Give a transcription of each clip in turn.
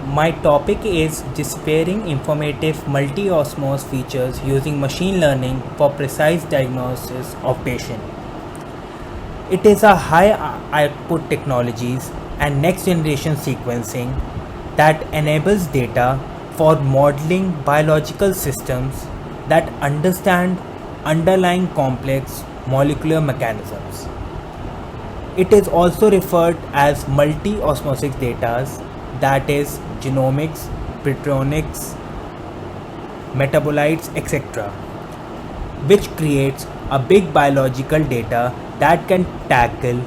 My topic is despairing informative multi-osmose features using machine learning for precise diagnosis of patient. It is a high output technologies and next generation sequencing that enables data for modeling biological systems that understand underlying complex molecular mechanisms. It is also referred as multi-osmotic data, that is genomics, proteomics, metabolites, etc., which creates a big biological data that can tackle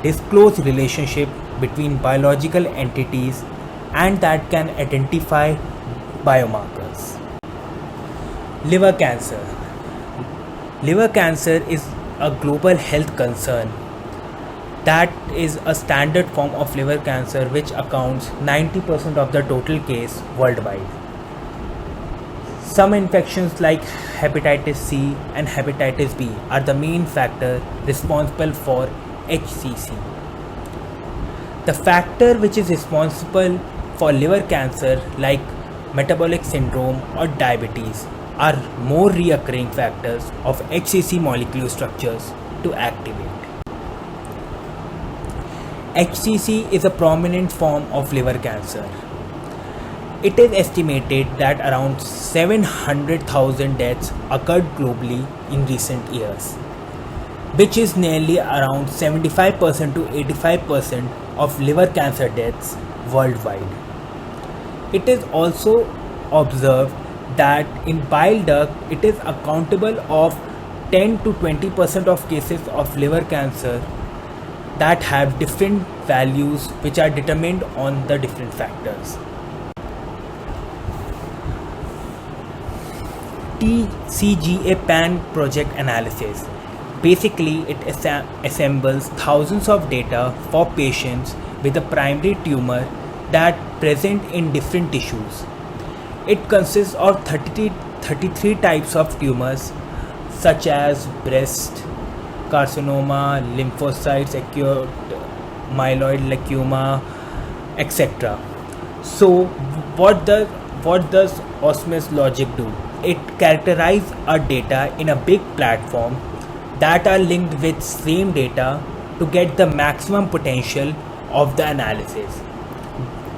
disclose relationship between biological entities and that can identify biomarkers. Liver cancer. Liver cancer is a global health concern. That is a standard form of liver cancer which accounts 90% of the total case worldwide. Some infections like hepatitis C and hepatitis B are the main factor responsible for HCC. The factor which is responsible for liver cancer like metabolic syndrome or diabetes are more recurring factors of HCC molecular structures to activate. HCC is a prominent form of liver cancer. It is estimated that around 700,000 deaths occurred globally in recent years, which is nearly around 75% to 85% of liver cancer deaths worldwide. It is also observed that in bile duct it is accountable of 10 to 20% of cases of liver cancer that have different values which are determined on the different factors. TCGA PAN project analysis. Basically, it assembles thousands of data for patients with a primary tumor that present in different tissues. It consists of 33 types of tumors such as breast carcinoma, lymphocytes, acute myeloid leukemia, etc. So what does Osmose Logic do? It characterizes our data in a big platform that are linked with same data to get the maximum potential of the analysis.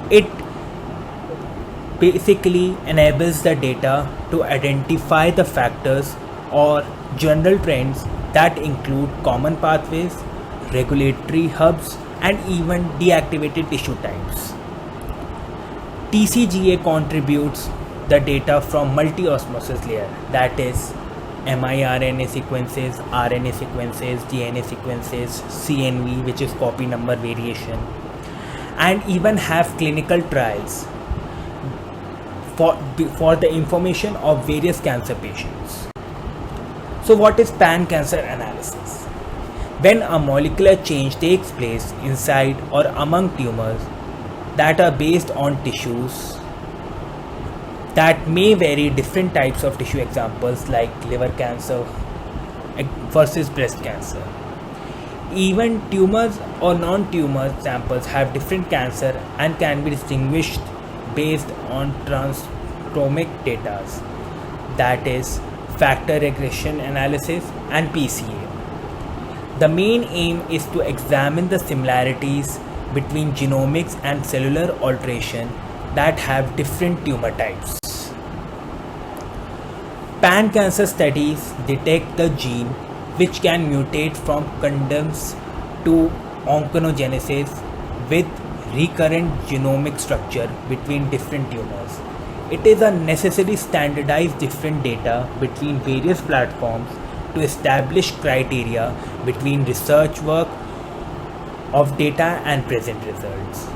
It basically enables the data to identify the factors or general trends that include common pathways, regulatory hubs, and even deactivated tissue types. TCGA contributes the data from multi-osmosis layer, that is miRNA sequences, RNA sequences, DNA sequences, CNV, which is copy number variation, and even have clinical trials for the information of various cancer patients. So what is pan-cancer analysis? When a molecular change takes place inside or among tumors that are based on tissues that may vary different types of tissue, examples like liver cancer versus breast cancer. Even tumors or non-tumor samples have different cancer and can be distinguished based on transcriptomic data, that is factor regression analysis and PCA. The main aim is to examine the similarities between genomics and cellular alteration that have different tumor types. Pan-cancer studies detect the gene which can mutate from condoms to oncogenesis with recurrent genomic structure between different tumors. It is a necessary standardized different data between various platforms to establish criteria between research work of data and present results.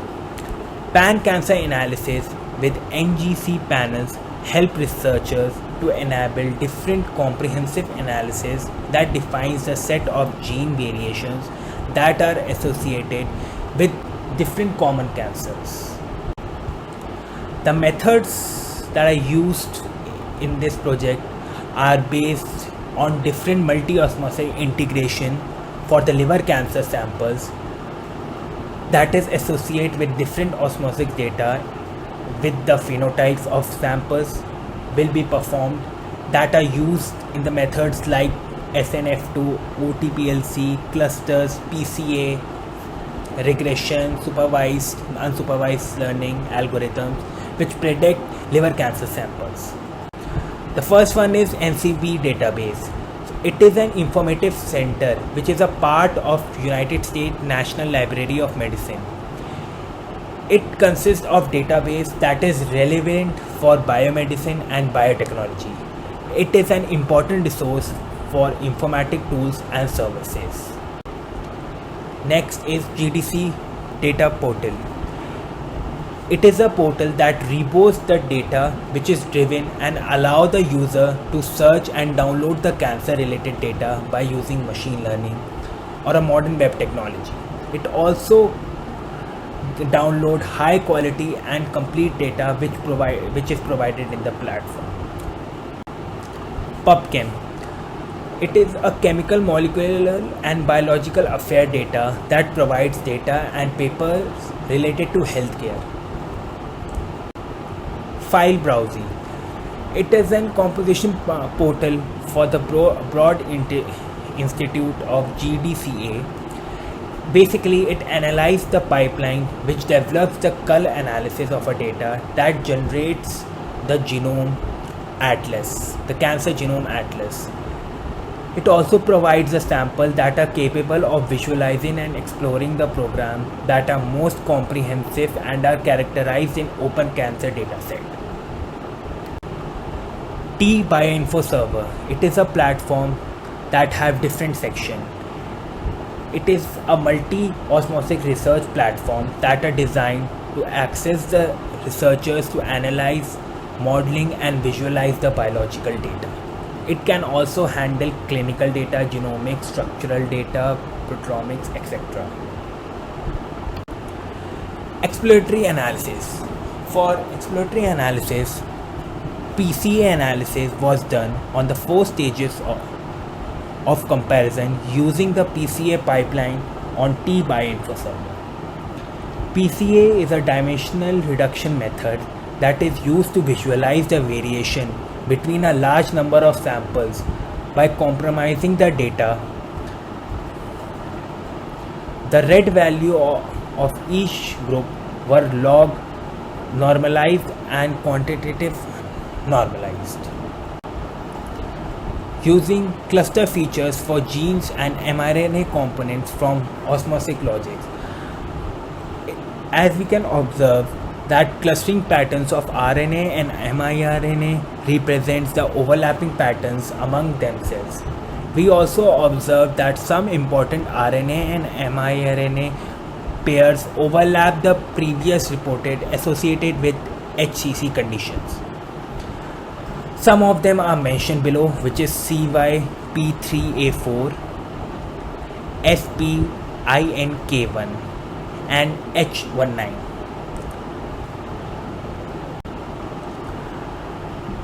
Pan-cancer analysis with NGC panels help researchers to enable different comprehensive analysis that defines the set of gene variations that are associated with different common cancers. The methods that are used in this project are based on different multi-osmotic integration for the liver cancer samples that is associated with different osmotic data with the phenotypes of samples will be performed that are used in the methods like SNF2, OTPLC, clusters, PCA, regression, supervised, unsupervised learning algorithms which predict liver cancer samples. The first one is NCB database. It is an informative center which is a part of United States National Library of Medicine. It consists of database that is relevant for biomedicine and biotechnology. It is an important resource for informatic tools and services. Next is GDC Data Portal. It is a portal that reports the data which is driven and allow the user to search and download the cancer related data by using machine learning or a modern web technology. It also download high quality and complete data which is provided in the platform. PubChem. It is a chemical, molecular and biological affair data that provides data and papers related to healthcare. File browsing. It is a composition portal for the Broad Institute of GDCA. Basically, it analyzes the pipeline which develops the cull analysis of a data that generates the genome atlas, the cancer genome atlas. It also provides a sample that are capable of visualizing and exploring the program that are most comprehensive and are characterized in open cancer dataset. T-Bioinfo Server. It is a platform that have different sections. It is a multi-osmotic research platform that are designed to access the researchers to analyze, modeling and visualize the biological data. It can also handle clinical data, genomics, structural data, proteomics, etc. Exploratory analysis. For exploratory analysis, PCA analysis was done on the 4 stages of comparison using the PCA pipeline on T-Bioinfo Server. PCA is a dimensional reduction method that is used to visualize the variation between a large number of samples by compromising the data. The red value of each group were log normalized and quantitative normalized. Using cluster features for genes and mRNA components from osmotic logic. As we can observe that clustering patterns of RNA and miRNA represents the overlapping patterns among themselves. We also observe that some important RNA and miRNA pairs overlap the previous reported associated with HCC conditions. Some of them are mentioned below, which is CYP3A4, SPINK1 and H19.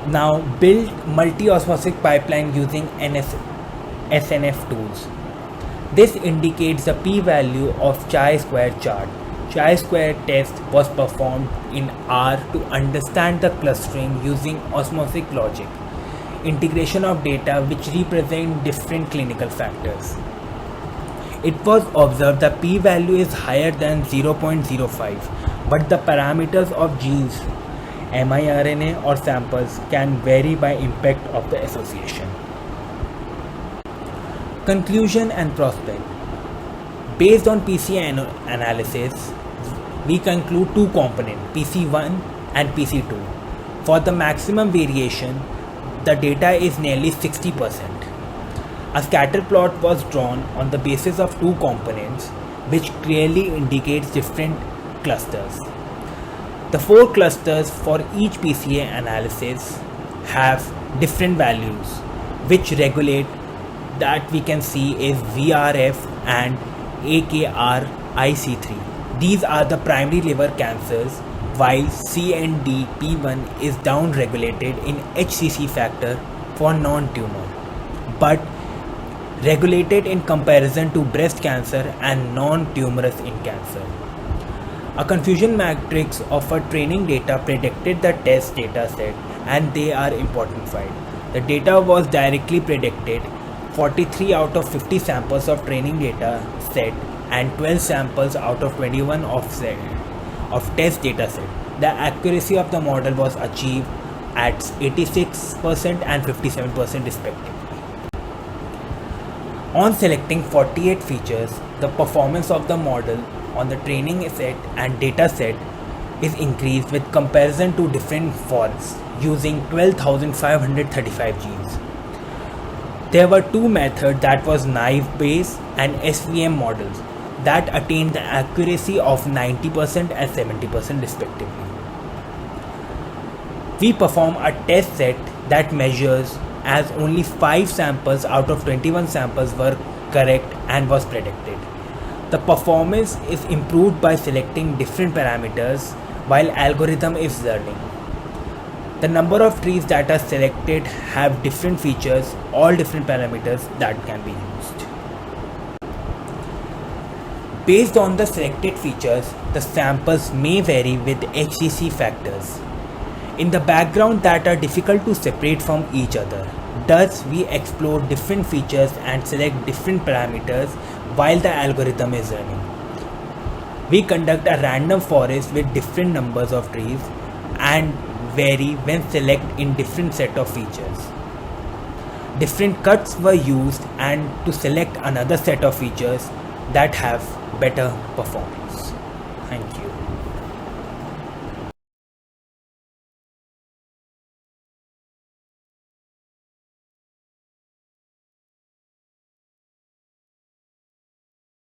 Now build multi-osmotic pipeline using SNF tools. This indicates the p-value of chi-square chart. Chi-square test was performed in R to understand the clustering using osmotic logic, integration of data which represent different clinical factors. It was observed the p-value is higher than 0.05, but the parameters of genes, miRNA or samples can vary by impact of the association. Conclusion and prospect. Based on PCA analysis, we conclude 2 components, PC1 and PC2. For the maximum variation, the data is nearly 60%. A scatter plot was drawn on the basis of 2 components, which clearly indicates different clusters. The 4 clusters for each PCA analysis have different values, which regulate that we can see is VRF and AKRIC3. These are the primary liver cancers, while CNDP1 is down-regulated in HCC factor for non-tumor, but regulated in comparison to breast cancer and non-tumorous in cancer. A confusion matrix of a training data predicted the test data set, and they are important files. The data was directly predicted 43 out of 50 samples of training data set and 12 samples out of 21 of test data set. The accuracy of the model was achieved at 86% and 57% respectively. On selecting 48 features, the performance of the model on the training set and data set is increased with comparison to different forests using 12,535 genes. There were two methods, that was naive Bayes and SVM models, that attained the accuracy of 90% and 70% respectively. We perform a test set that measures as only 5 samples out of 21 samples were correct and was predicted. The performance is improved by selecting different parameters while algorithm is learning. The number of trees that are selected have different features, all different parameters that can be used. Based on the selected features, the samples may vary with HCC factors in the background that are difficult to separate from each other. Thus, we explore different features and select different parameters while the algorithm is running. We conduct a random forest with different numbers of trees and vary when select in different set of features. Different cuts were used and to select another set of features that have better performance. Thank you.